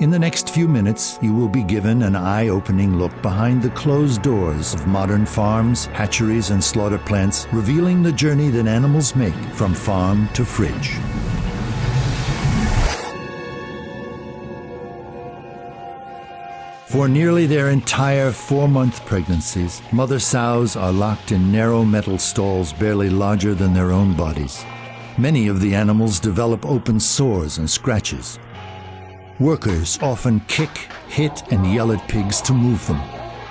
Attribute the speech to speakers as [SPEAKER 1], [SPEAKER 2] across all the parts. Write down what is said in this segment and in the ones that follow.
[SPEAKER 1] In the next few minutes, you will be given an eye-opening look behind the closed doors of modern farms, hatcheries, and slaughter plants, revealing the journey that animals make from farm to fridge. For nearly their entire 4-month pregnancies, mother sows are locked in narrow metal stalls barely larger than their own bodies. Many of the animals develop open sores and scratches. Workers often kick, hit, and yell at pigs to move them.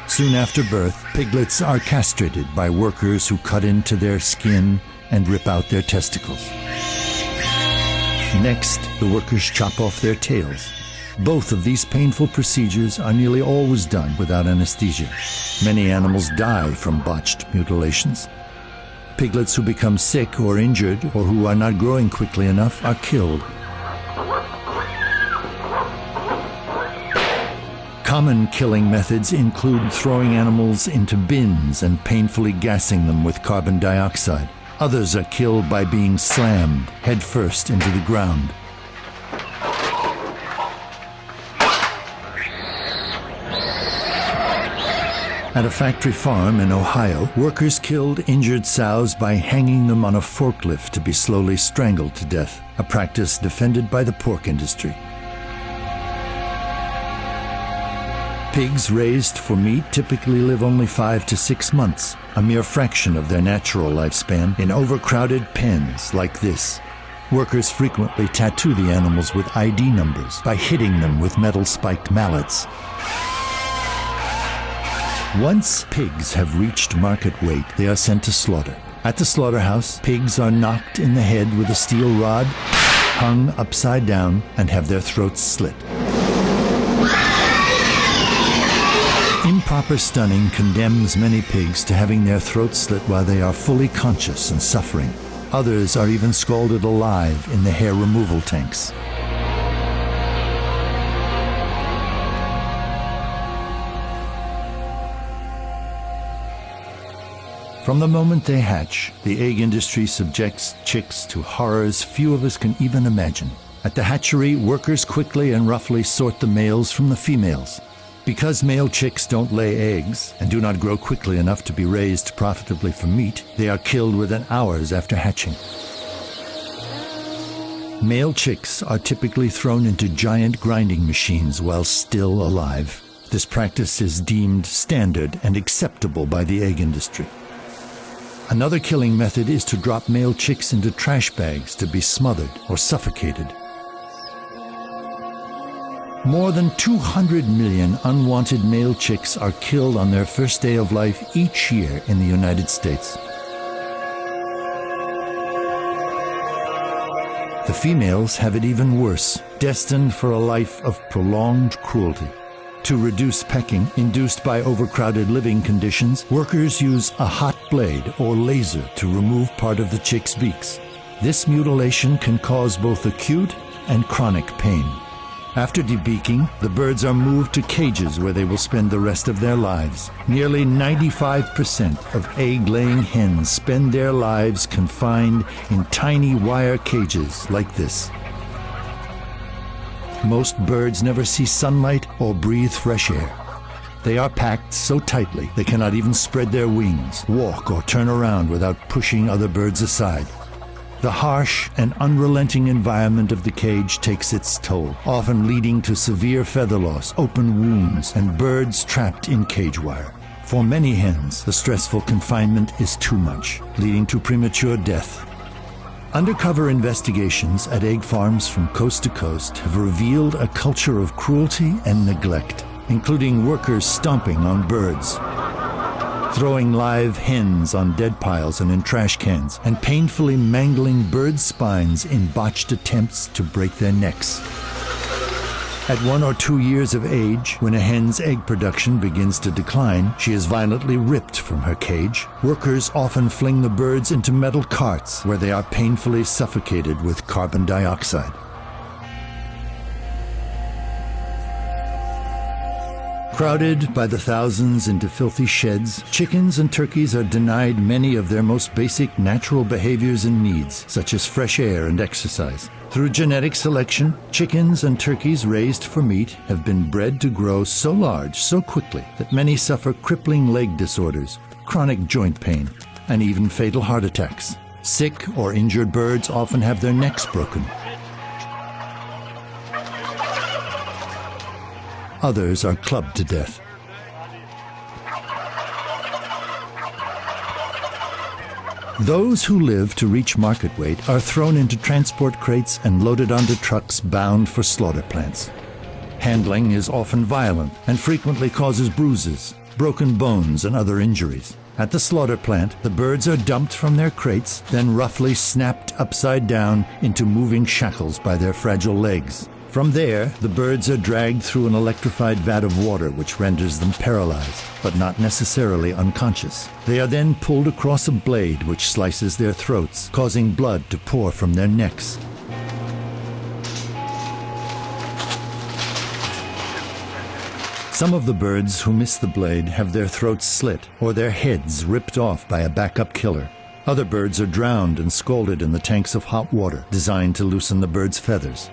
[SPEAKER 1] Soon after birth, piglets are castrated by workers who cut into their skin and rip out their testicles. Next, the workers chop off their tails. Both of these painful procedures are nearly always done without anesthesia. Many animals die from botched mutilations. Piglets who become sick or injured or who are not growing quickly enough are killed. Common killing methods include throwing animals into bins and painfully gassing them with carbon dioxide. Others are killed by being slammed headfirst into the ground. At a factory farm in Ohio, workers killed injured sows by hanging them on a forklift to be slowly strangled to death, a practice defended by the pork industry. Pigs raised for meat typically live only 5 to 6 months, a mere fraction of their natural lifespan, in overcrowded pens like this. Workers frequently tattoo the animals with ID numbers by hitting them with metal-spiked mallets. Once pigs have reached market weight, they are sent to slaughter. At the slaughterhouse, pigs are knocked in the head with a steel rod, hung upside down, and have their throats slit. Improper stunning condemns many pigs to having their throats slit while they are fully conscious and suffering. Others are even scalded alive in the hair removal tanks. From the moment they hatch, the egg industry subjects chicks to horrors few of us can even imagine. At the hatchery, workers quickly and roughly sort the males from the females. Because male chicks don't lay eggs and do not grow quickly enough to be raised profitably for meat, they are killed within hours after hatching. Male chicks are typically thrown into giant grinding machines while still alive. This practice is deemed standard and acceptable by the egg industry. Another killing method is to drop male chicks into trash bags to be smothered or suffocated. More than 200 million unwanted male chicks are killed on their first day of life each year in the United States. The females have it even worse, destined for a life of prolonged cruelty. To reduce pecking induced by overcrowded living conditions, workers use a hot blade or laser to remove part of the chick's beaks. This mutilation can cause both acute and chronic pain. After debeaking, the birds are moved to cages where they will spend the rest of their lives. Nearly 95% of egg-laying hens spend their lives confined in tiny wire cages like this. Most birds never see sunlight or breathe fresh air. They are packed so tightly they cannot even spread their wings, walk, or turn around without pushing other birds aside. The harsh and unrelenting environment of the cage takes its toll, often leading to severe feather loss, open wounds, and birds trapped in cage wire. For many hens, the stressful confinement is too much, leading to premature death. Undercover investigations at egg farms from coast to coast have revealed a culture of cruelty and neglect, including workers stomping on birds, throwing live hens on dead piles and in trash cans, and painfully mangling bird spines in botched attempts to break their necks. At 1 or 2 years of age, when a hen's egg production begins to decline, she is violently ripped from her cage. Workers often fling the birds into metal carts where they are painfully suffocated with carbon dioxide. Crowded by the thousands into filthy sheds, chickens and turkeys are denied many of their most basic natural behaviors and needs, such as fresh air and exercise. Through genetic selection, chickens and turkeys raised for meat have been bred to grow so large so quickly that many suffer crippling leg disorders, chronic joint pain, and even fatal heart attacks. Sick or injured birds often have their necks broken. Others are clubbed to death. Those who live to reach market weight are thrown into transport crates and loaded onto trucks bound for slaughter plants. Handling is often violent and frequently causes bruises, broken bones, and other injuries. At the slaughter plant, the birds are dumped from their crates, then roughly snapped upside down into moving shackles by their fragile legs. From there, the birds are dragged through an electrified vat of water which renders them paralyzed, but not necessarily unconscious. They are then pulled across a blade which slices their throats, causing blood to pour from their necks. Some of the birds who miss the blade have their throats slit or their heads ripped off by a backup killer. Other birds are drowned and scalded in the tanks of hot water designed to loosen the bird's feathers.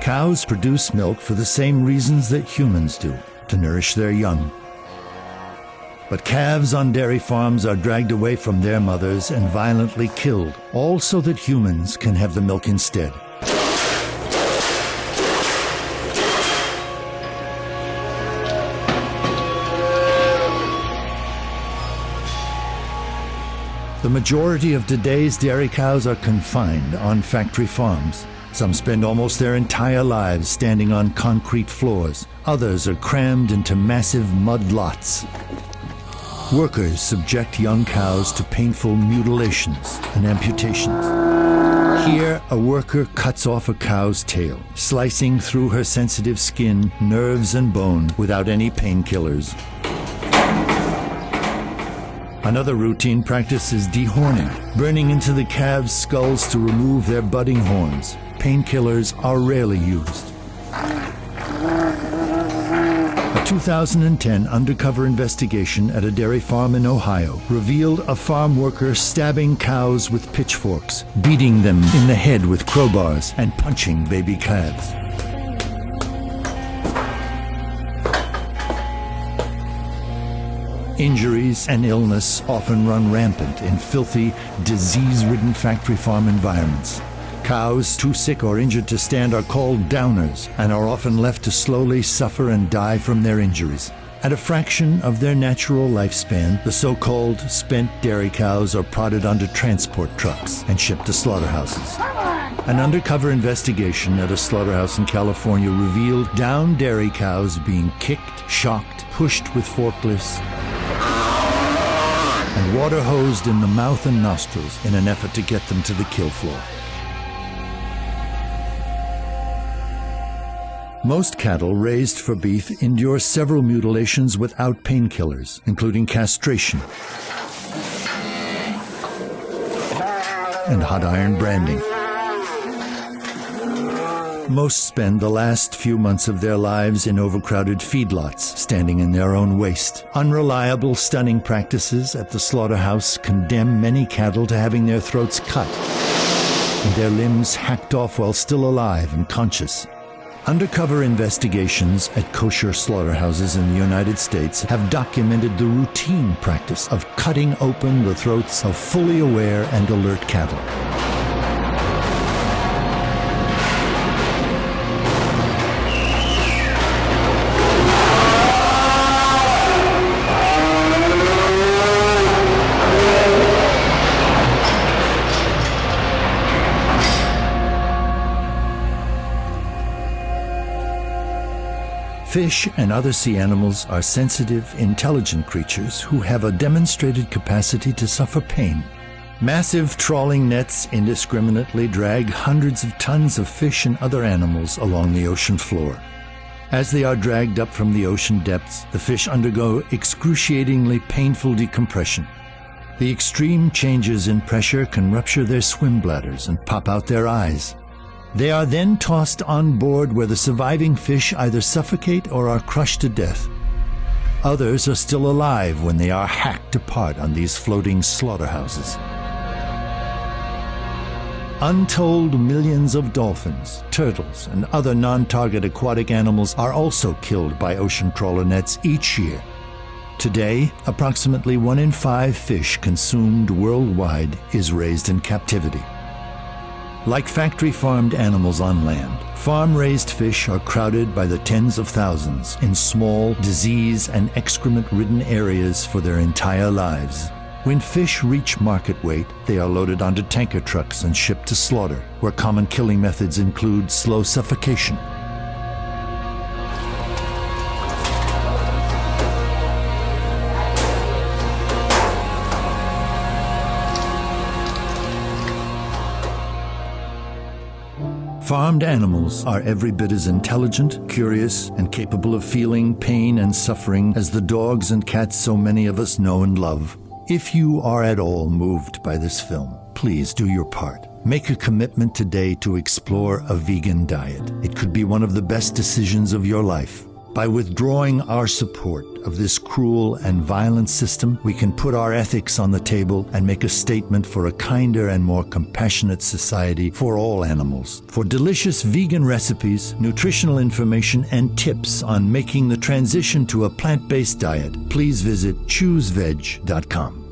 [SPEAKER 1] Cows produce milk for the same reasons that humans do, to nourish their young. But calves on dairy farms are dragged away from their mothers and violently killed, all so that humans can have the milk instead. The majority of today's dairy cows are confined on factory farms. Some spend almost their entire lives standing on concrete floors. Others are crammed into massive mud lots. Workers subject young cows to painful mutilations and amputations. Here, a worker cuts off a cow's tail, slicing through her sensitive skin, nerves, and bone without any painkillers. Another routine practice is dehorning, burning into the calves' skulls to remove their budding horns. Painkillers are rarely used. A 2010 undercover investigation at a dairy farm in Ohio revealed a farm worker stabbing cows with pitchforks, beating them in the head with crowbars, and punching baby calves. Injuries and illness often run rampant in filthy, disease-ridden factory farm environments. Cows too sick or injured to stand are called downers and are often left to slowly suffer and die from their injuries. At a fraction of their natural lifespan, the so-called spent dairy cows are prodded onto transport trucks and shipped to slaughterhouses. An undercover investigation at a slaughterhouse in California revealed downed dairy cows being kicked, shocked, pushed with forklifts, and water hosed in the mouth and nostrils in an effort to get them to the kill floor. Most cattle raised for beef endure several mutilations without painkillers, including castration and hot iron branding. Most spend the last few months of their lives in overcrowded feedlots, standing in their own waste. Unreliable stunning practices at the slaughterhouse condemn many cattle to having their throats cut and their limbs hacked off while still alive and conscious. Undercover investigations at kosher slaughterhouses in the United States have documented the routine practice of cutting open the throats of fully aware and alert cattle. Fish and other sea animals are sensitive, intelligent creatures who have a demonstrated capacity to suffer pain. Massive trawling nets indiscriminately drag hundreds of tons of fish and other animals along the ocean floor. As they are dragged up from the ocean depths, the fish undergo excruciatingly painful decompression. The extreme changes in pressure can rupture their swim bladders and pop out their eyes. They are then tossed on board where the surviving fish either suffocate or are crushed to death. Others are still alive when they are hacked apart on these floating slaughterhouses. Untold millions of dolphins, turtles, and other non-target aquatic animals are also killed by ocean trawler nets each year. Today, approximately 1 in 5 fish consumed worldwide is raised in captivity. Like factory-farmed animals on land, farm-raised fish are crowded by the tens of thousands in small, disease- and excrement-ridden areas for their entire lives. When fish reach market weight, they are loaded onto tanker trucks and shipped to slaughter, where common killing methods include slow suffocation. Farmed animals are every bit as intelligent, curious, and capable of feeling pain and suffering as the dogs and cats so many of us know and love. If you are at all moved by this film, please do your part. Make a commitment today to explore a vegan diet. It could be one of the best decisions of your life. By withdrawing our support of this cruel and violent system, we can put our ethics on the table and make a statement for a kinder and more compassionate society for all animals. For delicious vegan recipes, nutritional information, and tips on making the transition to a plant-based diet, please visit chooseveg.com.